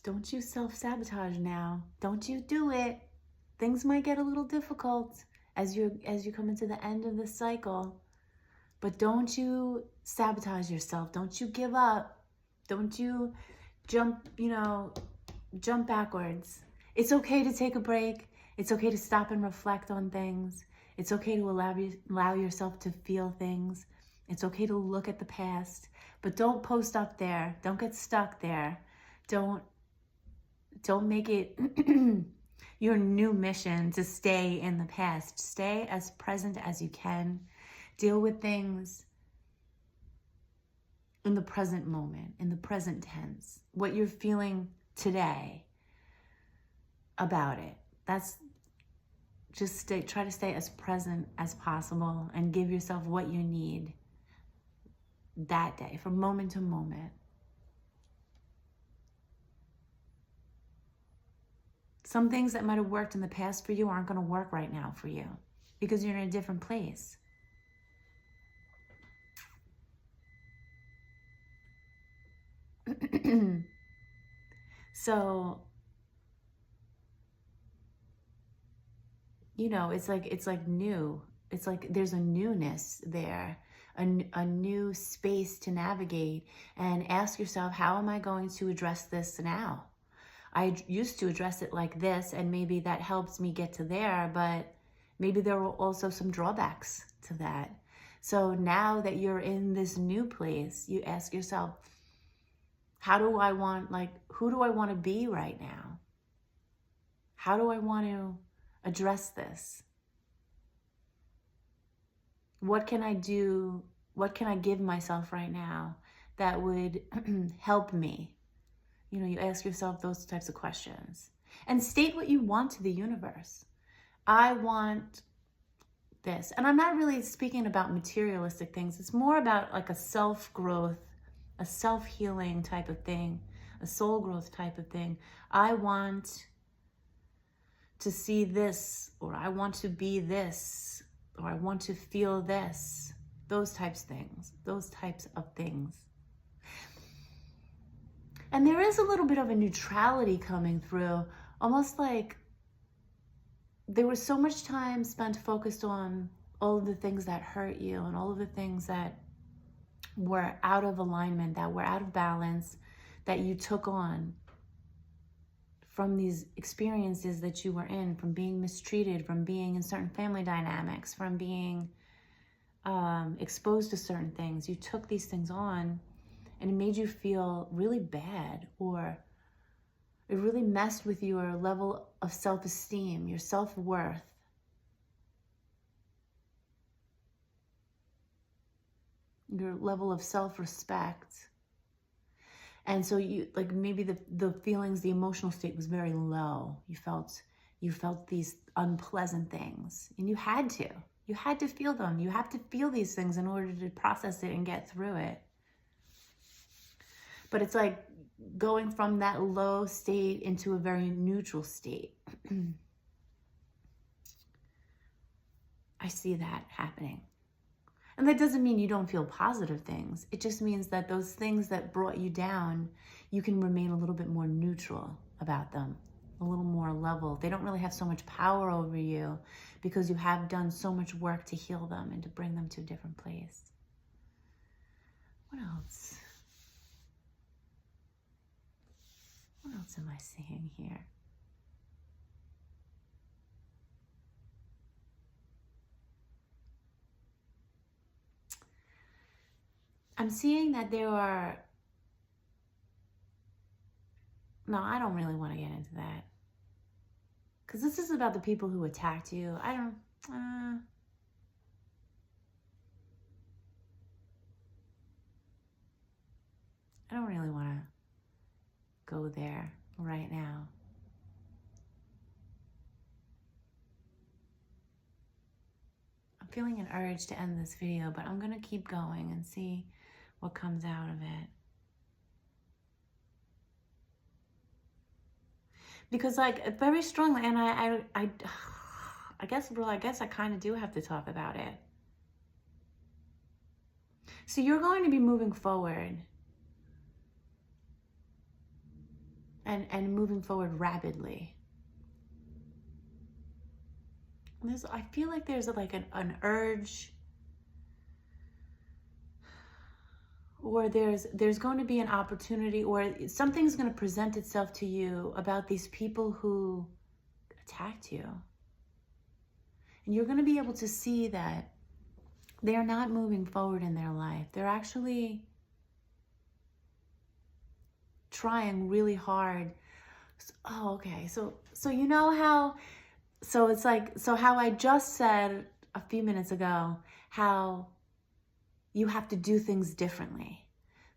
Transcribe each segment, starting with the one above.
Don't you self-sabotage now. Don't you do it. Things might get a little difficult as you come into the end of the cycle. But don't you sabotage yourself. Don't you give up. Don't you jump backwards. It's okay to take a break. It's okay to stop and reflect on things. It's okay to allow yourself to feel things. It's okay to look at the past, but don't post up there. Don't get stuck there. Don't make it your new mission to stay in the past. Stay as present as you can. Deal with things in the present moment, in the present tense. What you're feeling today about it. That's just try to stay as present as possible and give yourself what you need that day, from moment to moment. Some things that might have worked in the past for you aren't going to work right now for you because you're in a different place. So, it's like new. It's like there's a newness there, a new space to navigate, and ask yourself, how am I going to address this now? I used to address it like this, and maybe that helps me get to there, but maybe there were also some drawbacks to that. So now that you're in this new place, you ask yourself, who do I want to be right now? How do I want to address this? What can I do? What can I give myself right now that would help me? You ask yourself those types of questions and state what you want to the universe. I want this. And I'm not really speaking about materialistic things. It's more about like a self-growth, a self-healing type of thing, a soul growth type of thing. I want to see this, or I want to be this, or I want to feel this. Those types of things. And there is a little bit of a neutrality coming through, almost like there was so much time spent focused on all of the things that hurt you and all of the things that were out of alignment, that were out of balance, that you took on from these experiences that you were in, from being mistreated, from being in certain family dynamics, from being exposed to certain things. You took these things on, and it made you feel really bad, or it really messed with your level of self-esteem, your self-worth. Your level of self-respect. And so maybe the feelings, the emotional state was very low. You felt these unpleasant things, and you had to feel them. You have to feel these things in order to process it and get through it. But it's like going from that low state into a very neutral state. I see that happening. And that doesn't mean you don't feel positive things. It just means that those things that brought you down, you can remain a little bit more neutral about them, a little more level. They don't really have so much power over you because you have done so much work to heal them and to bring them to a different place. What else? What else am I seeing here? I'm seeing that there are... No, I don't really want to get into that. Because this is about the people who attacked you. I don't really want to go there right now. I'm feeling an urge to end this video, but I'm going to keep going and see what comes out of it. Because very strongly, and I guess I kind of do have to talk about it. So you're going to be moving forward. and moving forward rapidly. I feel like there's like an urge, or there's going to be an opportunity, or something's going to present itself to you about these people who attacked you. And you're going to be able to see that they're not moving forward in their life. They're actually trying really hard. Oh, okay. So you know how, so it's like, so how I just said a few minutes ago, how you have to do things differently.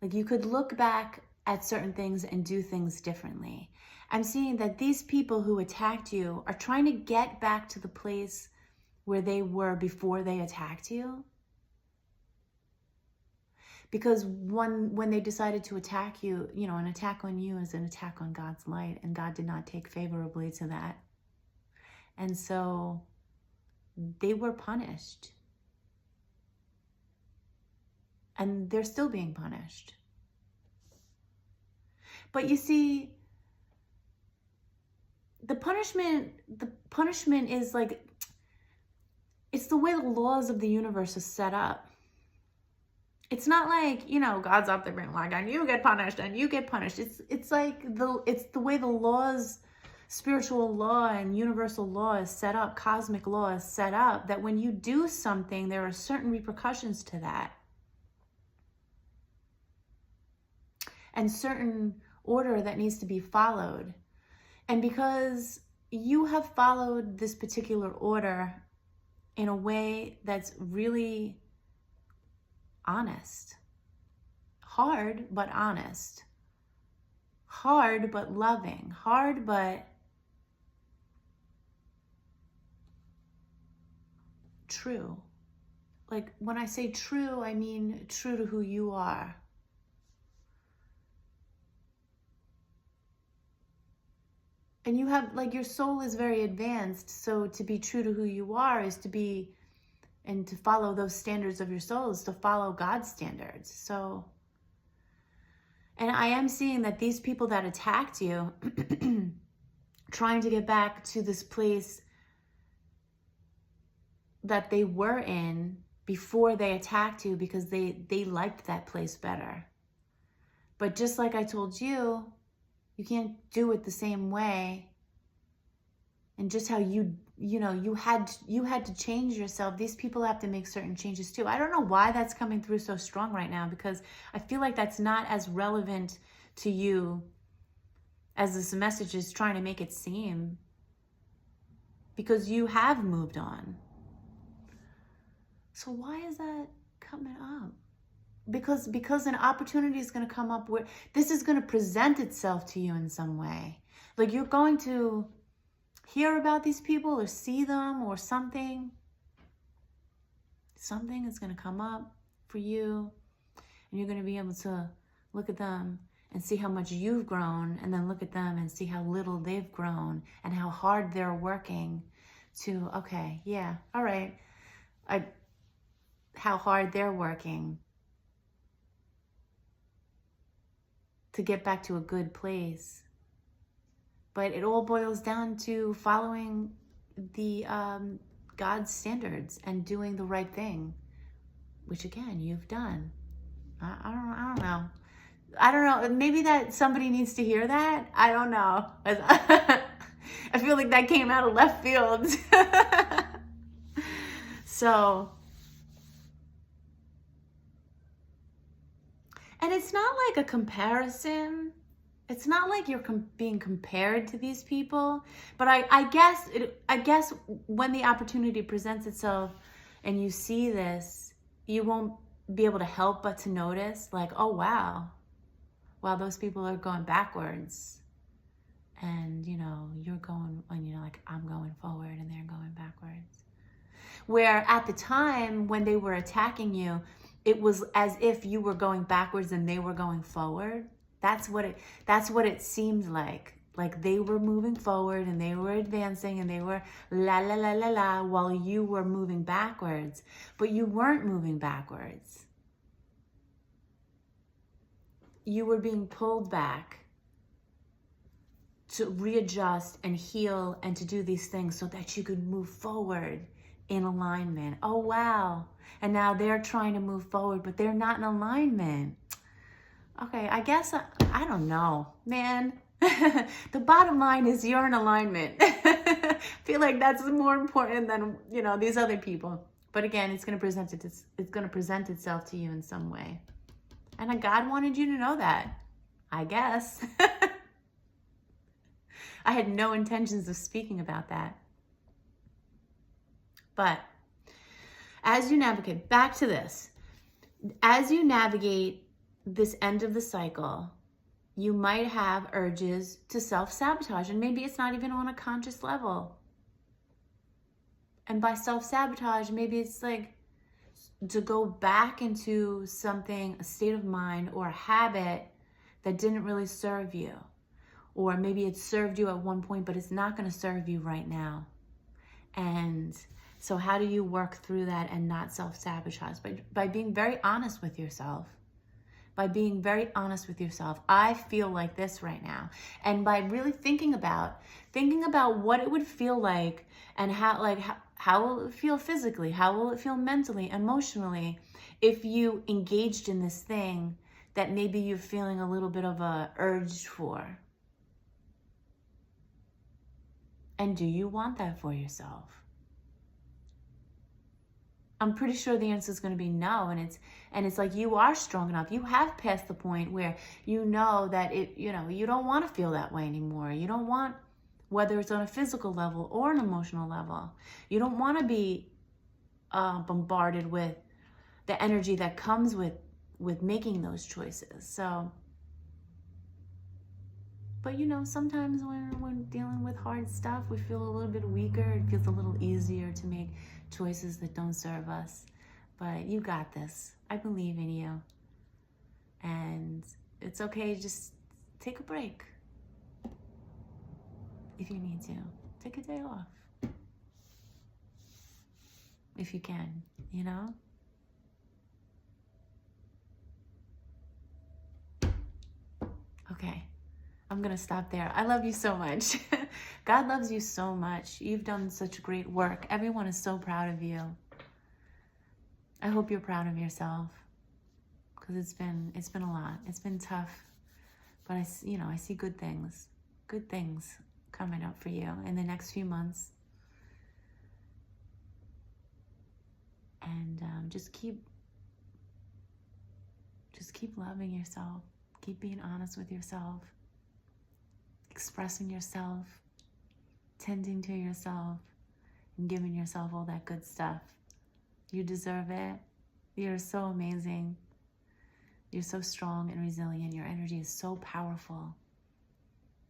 Like you could look back at certain things and do things differently. I'm seeing that these people who attacked you are trying to get back to the place where they were before they attacked you. Because when they decided to attack you, you know, an attack on you is an attack on God's light, and God did not take favorably to that. And so they were punished. And they're still being punished. But you see, the punishment is like, it's the way the laws of the universe are set up. It's not like, you know, God's up there being like, and you get punished and you get punished. It's like it's the way the laws, spiritual law and universal law is set up, cosmic law is set up, that when you do something, there are certain repercussions to that. And certain order that needs to be followed. And because you have followed this particular order in a way that's really honest, hard but honest, hard but loving, hard but true. Like when I say true, I mean true to who you are. And you have, like, your soul is very advanced, so to be true to who you are is to be, and to follow those standards of your soul is to follow God's standards. So, and I am seeing that these people that attacked you, trying to get back to this place that they were in before they attacked you, because they liked that place better. But just like I told you, you can't do it the same way. And just how you had to change yourself. These people have to make certain changes too. I don't know why that's coming through so strong right now, because I feel like that's not as relevant to you as this message is trying to make it seem. Because you have moved on. So why is that coming up? Because an opportunity is going to come up where this is going to present itself to you in some way. Like you're going to hear about these people or see them or something. Something is going to come up for you, and you're going to be able to look at them and see how much you've grown, and then look at them and see how little they've grown and how hard they're working to, okay, yeah, all right, how hard they're working to get back to a good place. But it all boils down to following the God's standards and doing the right thing, which again, you've done. I don't know. Maybe that somebody needs to hear that. I don't know. I feel like that came out of left field. So, and it's not like a comparison. It's not like you're being compared to these people, but I guess when the opportunity presents itself and you see this, you won't be able to help but to notice, like, oh wow, those people are going backwards, and you're going, and like I'm going forward and they're going backwards. Where at the time when they were attacking you, it was as if you were going backwards and they were going forward. That's what it seemed like. Like they were moving forward and they were advancing and they were la la la la la while you were moving backwards. But you weren't moving backwards. You were being pulled back. to readjust and heal and to do these things so that you could move forward in alignment. Oh, wow. And now they're trying to move forward, but they're not in alignment. Okay, I guess, I don't know, man. The bottom line is you're in alignment. I feel like that's more important than, you know, these other people. But again, it's going to present itself to you in some way. And God wanted you to know that, I guess. I had no intentions of speaking about that. But as you navigate, back to this, as you navigate this end of the cycle, you might have urges to self-sabotage, and maybe it's not even on a conscious level. And by self-sabotage, maybe it's like to go back into something, a state of mind or a habit that didn't really serve you. Or maybe it served you at one point, but it's not going to serve you right now. And so how do you work through that and not self-sabotage? By being very honest with yourself. By being very honest with yourself. I feel like this right now. And by really thinking about what it would feel like and how will it feel physically? How will it feel mentally, emotionally if you engaged in this thing that maybe you're feeling a little bit of a urge for? And do you want that for yourself? I'm pretty sure the answer is going to be no. And it's like you are strong enough. You have passed the point where you know that you don't want to feel that way anymore. You don't want, whether it's on a physical level or an emotional level, you don't want to be bombarded with the energy that comes with making those choices. So, but sometimes when we're dealing with hard stuff, we feel a little bit weaker. It feels a little easier to make choices that don't serve us. But you got this. I believe in you. And it's okay to just take a break. If you need to. Take a day off. If you can, Okay. I'm going to stop there. I love you so much. God loves you so much. You've done such great work. Everyone is so proud of you. I hope you're proud of yourself, because it's been a lot. It's been tough, but I see good things coming up for you in the next few months. And just keep loving yourself. Keep being honest with yourself. Expressing yourself, tending to yourself, and giving yourself all that good stuff. You deserve it. You're so amazing. You're so strong and resilient. Your energy is so powerful.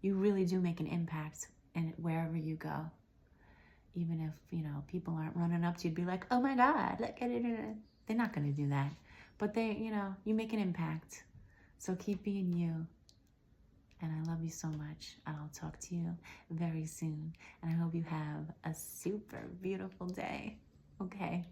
You really do make an impact in wherever you go. Even if, people aren't running up to you, be like, oh my God, look at it. They're not going to do that. But you make an impact. So keep being you. And I love you so much. And I'll talk to you very soon. And I hope you have a super beautiful day. Okay.